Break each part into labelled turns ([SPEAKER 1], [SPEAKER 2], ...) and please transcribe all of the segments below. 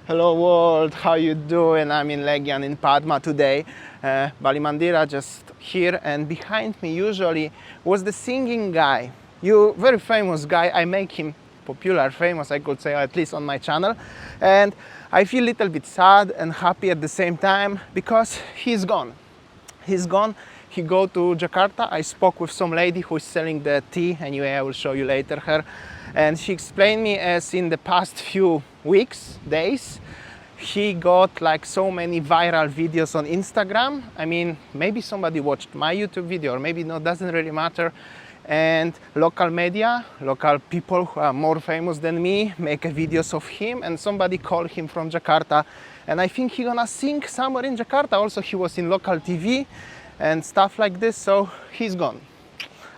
[SPEAKER 1] Hello world, how you doing? I'm in Legian in Padma today. Bali Mandira just here, and behind me usually was the singing guy. You very famous guy. I make him popular, famous, I could say, at least on my channel. And I feel a little bit sad and happy at the same time because he's gone. He's gone. He go to Jakarta. I spoke with some lady who is selling the tea. Anyway, I will show you later her. And she explained me as in the past few weeks, days, he got like so many viral videos on Instagram. I mean, maybe somebody watched my YouTube video or maybe not, doesn't really matter. And local media, local people who are more famous than me make videos of him, and somebody called him from Jakarta. And I think he gonna sing somewhere in Jakarta. Also, he was in local TV and stuff like this, so he's gone.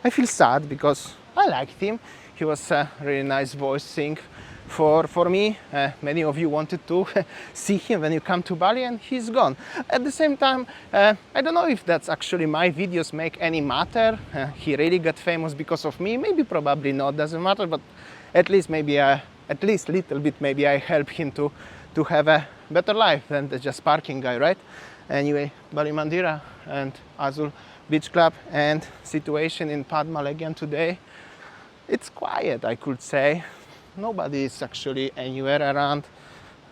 [SPEAKER 1] I feel sad because I liked him. He was a really nice voice sing for me. Many of you wanted to see him when you come to Bali, and he's gone. At the same time, I don't know if that's actually my videos make any matter. He really got famous because of me. Maybe, probably not, doesn't matter, but at least maybe, at least little bit, maybe I help him to have a better life than the just parking guy, right? Anyway, Bali Mandira and Azul Beach Club and situation in Padma Legian today. It's quiet, I could say. Nobody is actually anywhere around,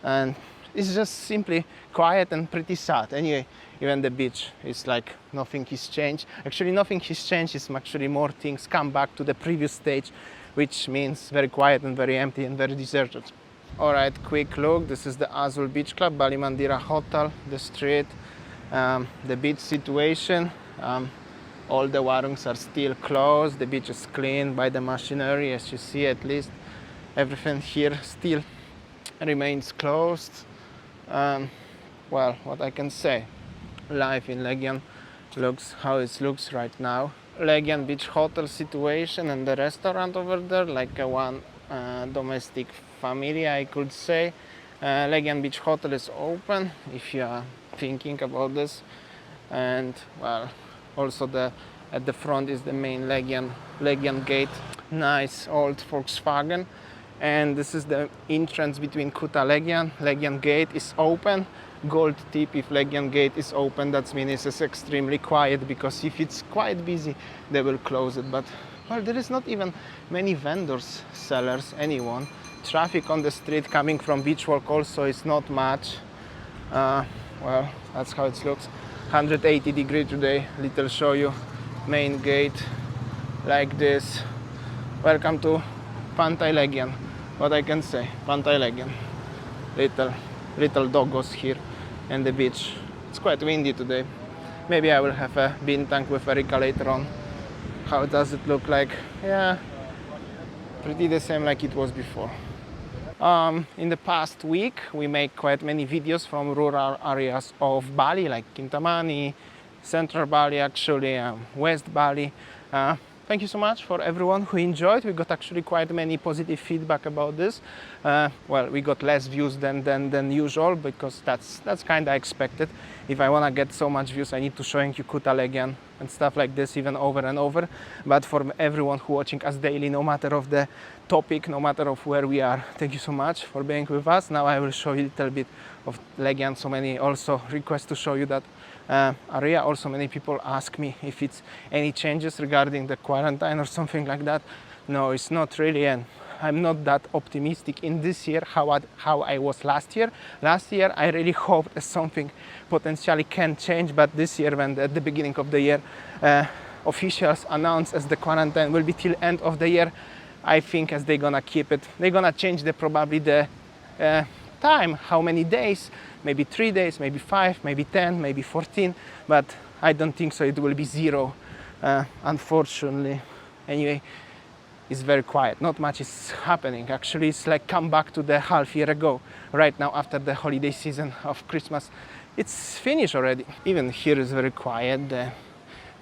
[SPEAKER 1] and it's just simply quiet and pretty sad. Anyway, even the beach is like nothing has changed. Actually, nothing has changed. It's actually more things come back to the previous stage, which means very quiet and very empty and very deserted. All right, quick look. This is the Azul Beach Club, Bali Mandira Hotel, the street, the beach situation. All the warungs are still closed. The beach is cleaned by the machinery, as you see. At least everything here still remains closed. Well, what I can say, life in Legian looks how it looks right now. Legian Beach Hotel situation and the restaurant over there, like one domestic family, I could say. Legian Beach Hotel is open if you are thinking about this, and well, also at the front is the main Legian gate. Nice old Volkswagen, and this is the entrance between Kuta Legian. Legian gate is open. Gold tip: if Legian gate is open, that means it's extremely quiet, because if it's quite busy, they will close it. But well, there is not even many vendors, sellers, anyone. Traffic on the street coming from beach walk also is not much. Well, that's how it looks. 180 degree today. Little show you main gate like this. Welcome to Pantai Legian. What I can say, Pantai Legian. Little doggos here and the beach. It's quite windy today. Maybe I will have a bintang with Erika later on. How does it look like? Yeah, pretty the same like it was before. In the past week, we make quite many videos from rural areas of Bali, like Kintamani, Central Bali, actually, West Bali. Thank you so much for everyone who enjoyed. We got actually quite many positive feedback about this. Well, we got less views than usual, because that's kind of expected. If I want to get so much views, I need to showing you Kuta Legian and stuff like this even over and over. But for everyone who watching us daily, no matter of the topic, no matter of where we are, thank you so much for being with us. Now I will show you a little bit of Legian. So many also requests to show you that area. Also, many people ask me if it's any changes regarding the quarantine or something like that. No, it's not really, and I'm not that optimistic in this year how I was last year. Last year I really hoped that something potentially can change, but this year, when at the beginning of the year officials announced as the quarantine will be till end of the year, I think as they're gonna keep it, they're gonna change probably the time, how many days, maybe 3 days, maybe 5, maybe 10, maybe 14, but I don't think so it will be 0, unfortunately. Anyway, it's very quiet, not much is happening. Actually, it's like come back to the half year ago. Right now, after the holiday season of Christmas, it's finished already. Even here is very quiet.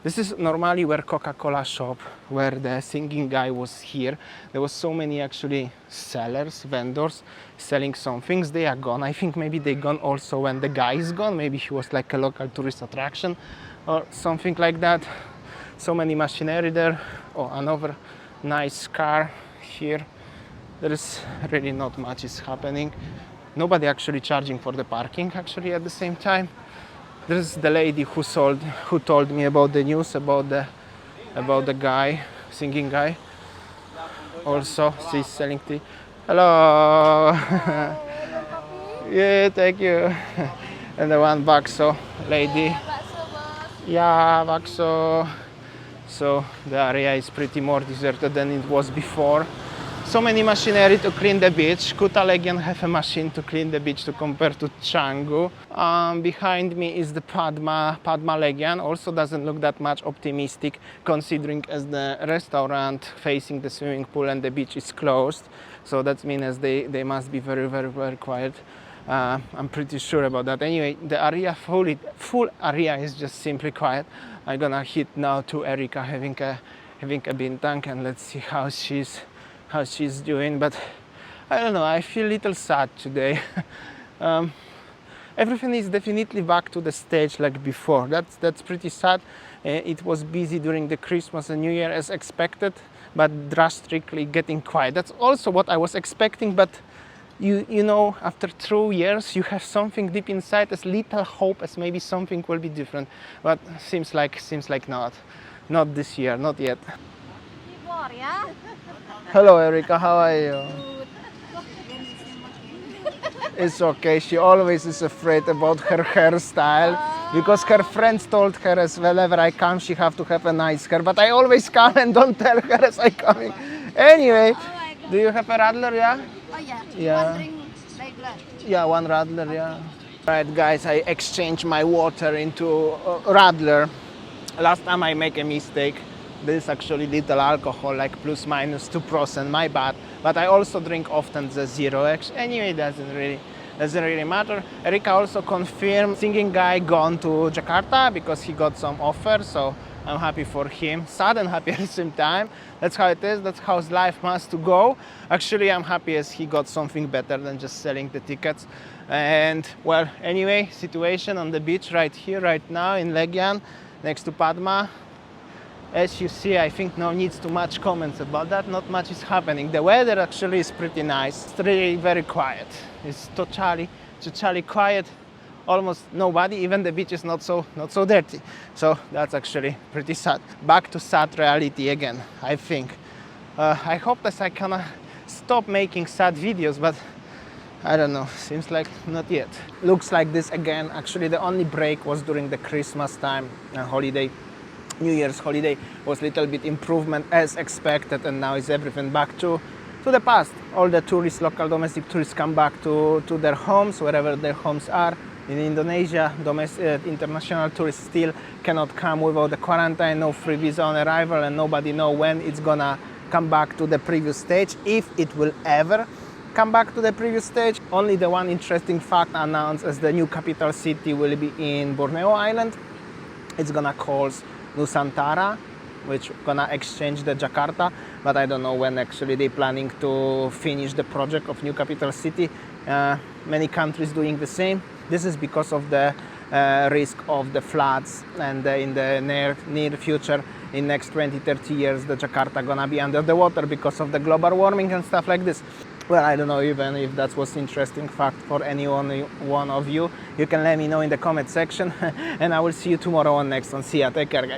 [SPEAKER 1] This is normally where Coca-Cola shop, where the singing guy was here. There was so many actually sellers, vendors selling some things. They are gone. I think maybe they gone also when the guy is gone. Maybe he was like a local tourist attraction or something like that. So many machinery there. Oh, another nice car here. There is really not much is happening. Nobody actually charging for the parking actually at the same time. This is the lady who told me about the news about the guy, singing guy. Also, she's selling tea. Hello. Yeah, thank you. And the one bakso lady. Yeah, bakso. So the area is pretty more deserted than it was before. So many machinery to clean the beach. Kuta Legian have a machine to clean the beach to compare to Canggu. Behind me is the Padma Legian. Also doesn't look that much optimistic considering as the restaurant facing the swimming pool and the beach is closed. So that means they must be very, very, very quiet. I'm pretty sure about that. Anyway, the area full area is just simply quiet. I'm gonna hit now to Erika having a bintang, and let's see how she's doing. But I don't know, I feel a little sad today. Everything is definitely back to the stage like before. That's pretty sad. It was busy during the Christmas and New Year as expected, but drastically getting quiet. That's also what I was expecting, but you know, after 2 years you have something deep inside, as little hope as maybe something will be different, but seems like not this year, not yet. Hello Erika, how are you? It's okay, she always is afraid about her hairstyle because her friends told her as whenever I come she have to have a nice hair, but I always come and don't tell her as I coming. Anyway, do you have a radler, yeah?
[SPEAKER 2] Oh yeah.
[SPEAKER 1] Yeah.
[SPEAKER 2] One drink regular.
[SPEAKER 1] Yeah, one radler, yeah. Right guys, I exchanged my water into radler. Last time I make a mistake. This is actually little alcohol, like plus minus 2%, my bad. But I also drink often the 0x. Anyway, doesn't really matter. Erika also confirmed singing guy gone to Jakarta because he got some offer, so I'm happy for him. Sad and happy at the same time. That's how it is, that's how life must to go. Actually, I'm happy as he got something better than just selling the tickets. And well, anyway, situation on the beach right here, right now in Legian, next to Padma. As you see, I think no needs too much comments about that. Not much is happening. The weather actually is pretty nice. It's really very quiet. It's totally quiet. Almost nobody. Even the beach is not so dirty. So that's actually pretty sad. Back to sad reality again, I think. I hope that I can stop making sad videos, but I don't know. Seems like not yet. Looks like this again. Actually, the only break was during the Christmas time holiday. New Year's holiday was a little bit improvement as expected, and now is everything back to the past. All the tourists, local domestic tourists, come back to their homes, wherever their homes are. In Indonesia, international tourists still cannot come without the quarantine, no free visa on arrival, and nobody know when it's gonna come back to the previous stage, if it will ever come back to the previous stage. Only the one interesting fact announced as the new capital city will be in Borneo Island. It's gonna call Nusantara, which gonna exchange the Jakarta, but I don't know when actually they planning to finish the project of new capital city. Many countries doing the same. This is because of the risk of the floods, and in the near future, in next 20-30 years, the Jakarta gonna be under the water because of the global warming and stuff like this. Well, I don't know even if that was interesting fact for one of you. You can let me know in the comment section, and I will see you tomorrow on next one. See ya, take care guys.